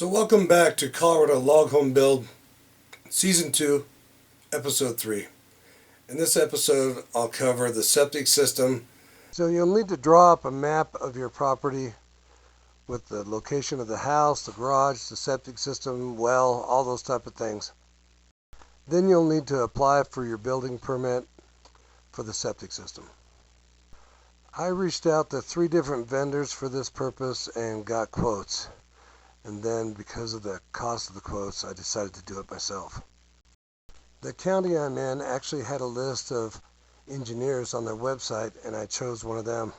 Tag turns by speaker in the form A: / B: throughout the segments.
A: So welcome back to Colorado Log Home Build, Season 2, Episode 3. In this episode, I'll cover the septic system. So you'll need to draw up a map of your property with the location of the house, the garage, the septic system, well, all those type of things. Then you'll need to apply for your building permit for the septic system. I reached out to 3 different vendors for this purpose and got quotes. And then because of the cost of the quotes, I decided to do it myself. The county I'm in actually had a list of engineers on their website, and I chose one of them.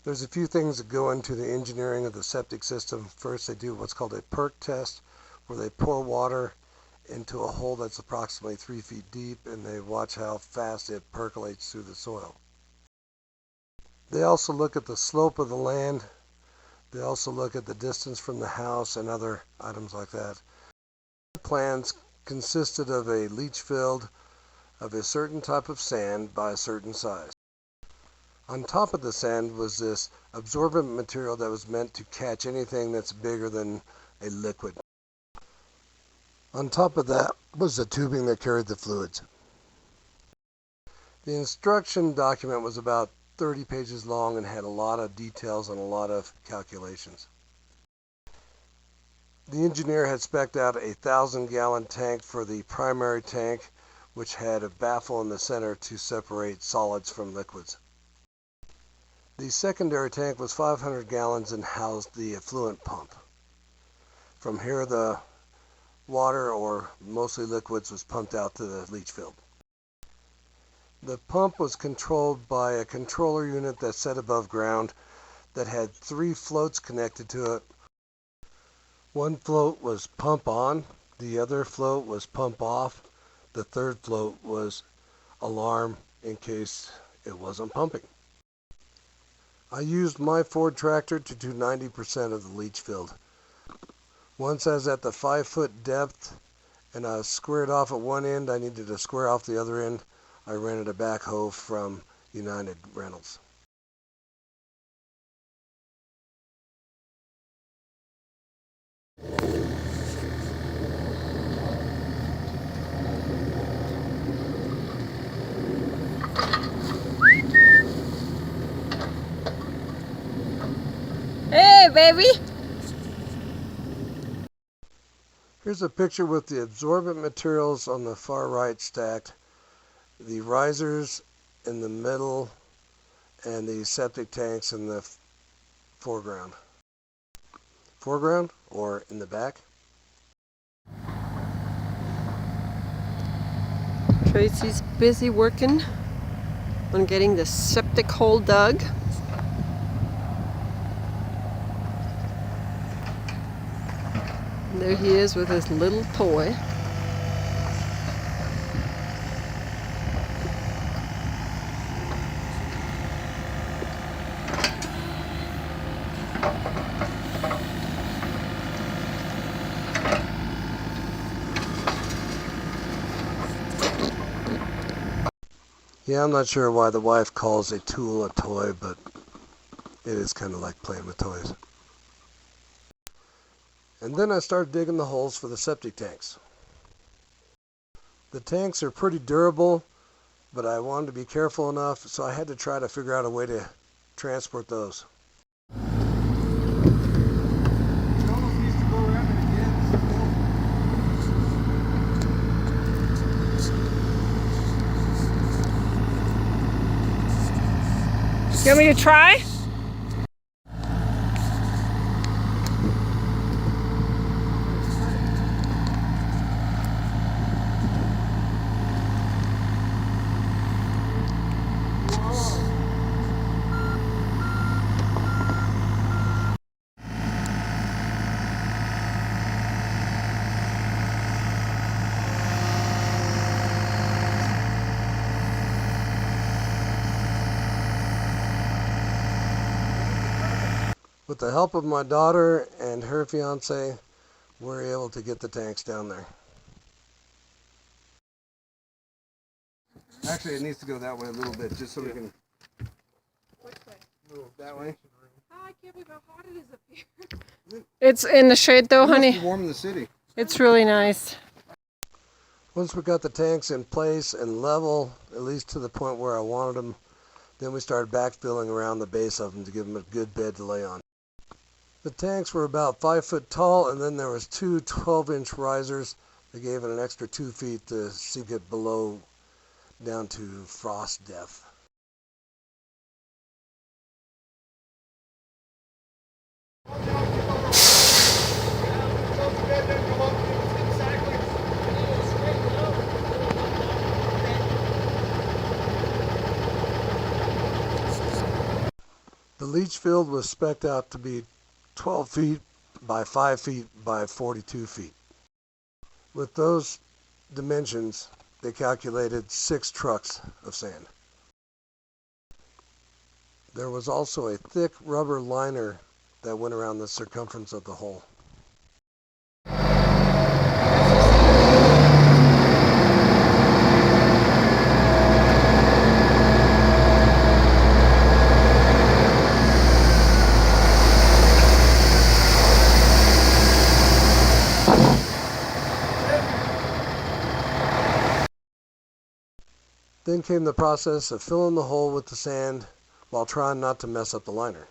A: There's a few things that go into the engineering of the septic system. First, they do what's called a perk test, where they pour water into a hole that's approximately 3 feet deep, and they watch how fast it percolates through the soil. They also look at the slope of the land. They also look at the distance from the house and other items like that. The plans consisted of a leach field of a certain type of sand by a certain size. On top of the sand was this absorbent material that was meant to catch anything that's bigger than a liquid. On top of that was the tubing that carried the fluids. The instruction document was about 30 pages long and had a lot of details and a lot of calculations. The engineer had spec'd out a 1,000-gallon tank for the primary tank, which had a baffle in the center to separate solids from liquids. The secondary tank was 500 gallons and housed the effluent pump. From here, the water, or mostly liquids, was pumped out to the leach field. The pump was controlled by a controller unit that sat above ground that had 3 floats connected to it. One float was pump on, the other float was pump off, the third float was alarm in case it wasn't pumping. I used my Ford tractor to do 90% of the leach field. Once I was at the 5-foot depth and I was squared off at one end, I needed to square off the other end. I rented a backhoe from United Rentals.
B: Hey, baby!
A: Here's a picture with the absorbent materials on the far right stacked, the risers in the middle, and the septic tanks in the foreground. Foreground or in the back?
B: Tracy's busy working on getting the septic hole dug. And there he is with his little toy.
A: Yeah, I'm not sure why the wife calls a tool a toy, but it is kind of like playing with toys. And then I started digging the holes for the septic tanks. The tanks are pretty durable, but I wanted to be careful enough, so I had to try to figure out a way to transport those.
B: You want me to try?
A: With the help of my daughter and her fiance, we're able to get the tanks down there. Actually, it needs to go that way a little bit, just so we can
C: Which way?
A: move that way.
C: Oh,
B: can't believe how hot it is up here. It's in the shade though, honey.
A: It's warm in the city.
B: It's really nice.
A: Once we got the tanks in place and level, at least to the point where I wanted them, then we started backfilling around the base of them to give them a good bed to lay on. The tanks were about 5 foot tall, and then there was two 12-inch risers that gave it an extra 2 feet to sink it below down to frost depth. The leach field was spec'd out to be 12 feet by 5 feet by 42 feet. With those dimensions, they calculated 6 trucks of sand. There was also a thick rubber liner that went around the circumference of the hole. Then came the process of filling the hole with the sand while trying not to mess up the liner.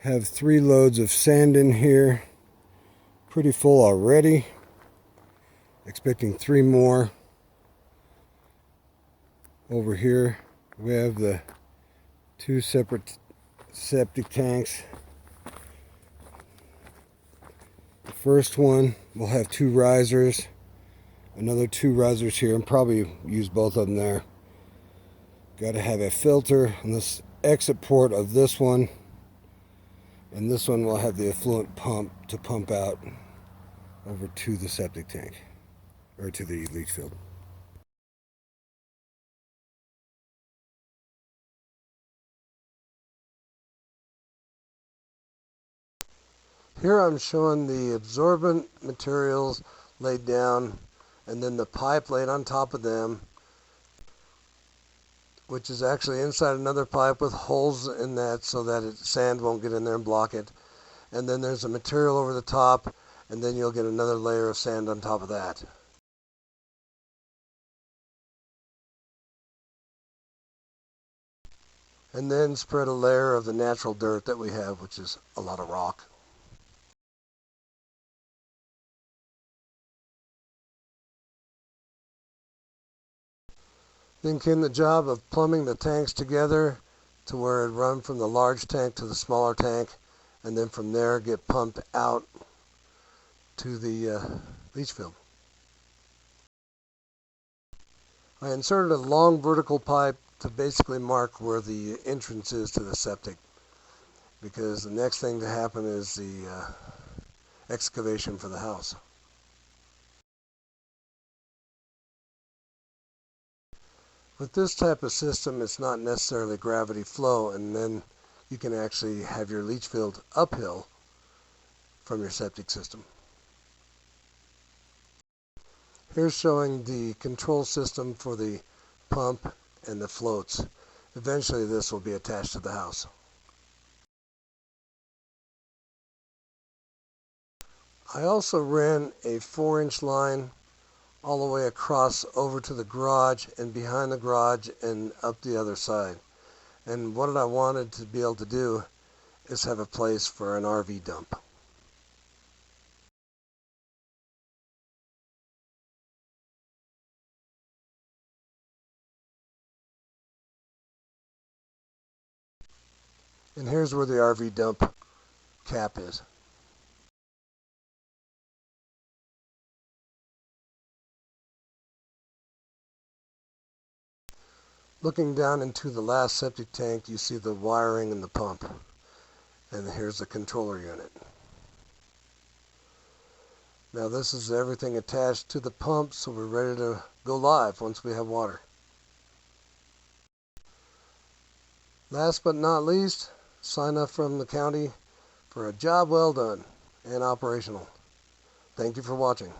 A: Have 3 loads of sand in here, pretty full already. Expecting 3 more. Over here we have the 2 separate septic tanks. The first one will have 2 risers, another 2 risers here, and probably use both of them there. Got to have a filter on this exit port of this one, and this one will have the effluent pump to pump out over to the septic tank, or to the leach field. Here I'm showing the absorbent materials laid down, and then the pipe laid on top of them, which is actually inside another pipe with holes in that so that sand won't get in there and block it. And then there's a material over the top, and then you'll get another layer of sand on top of that. And then spread a layer of the natural dirt that we have, which is a lot of rock. Then came the job of plumbing the tanks together to where it run from the large tank to the smaller tank, and then from there get pumped out to the leach field. I inserted a long vertical pipe to basically mark where the entrance is to the septic, because the next thing to happen is the excavation for the house. With this type of system, it's not necessarily gravity flow, and then you can actually have your leach field uphill from your septic system. Here's showing the control system for the pump and the floats. Eventually this will be attached to the house. I also ran a 4-inch line all the way across over to the garage and behind the garage and up the other side. And what I wanted to be able to do is have a place for an RV dump. And here's where the RV dump cap is. Looking down into the last septic tank, you see the wiring and the pump. And here's the controller unit. Now this is everything attached to the pump, so we're ready to go live once we have water. Last but not least, sign up from the county for a job well done and operational. Thank you for watching.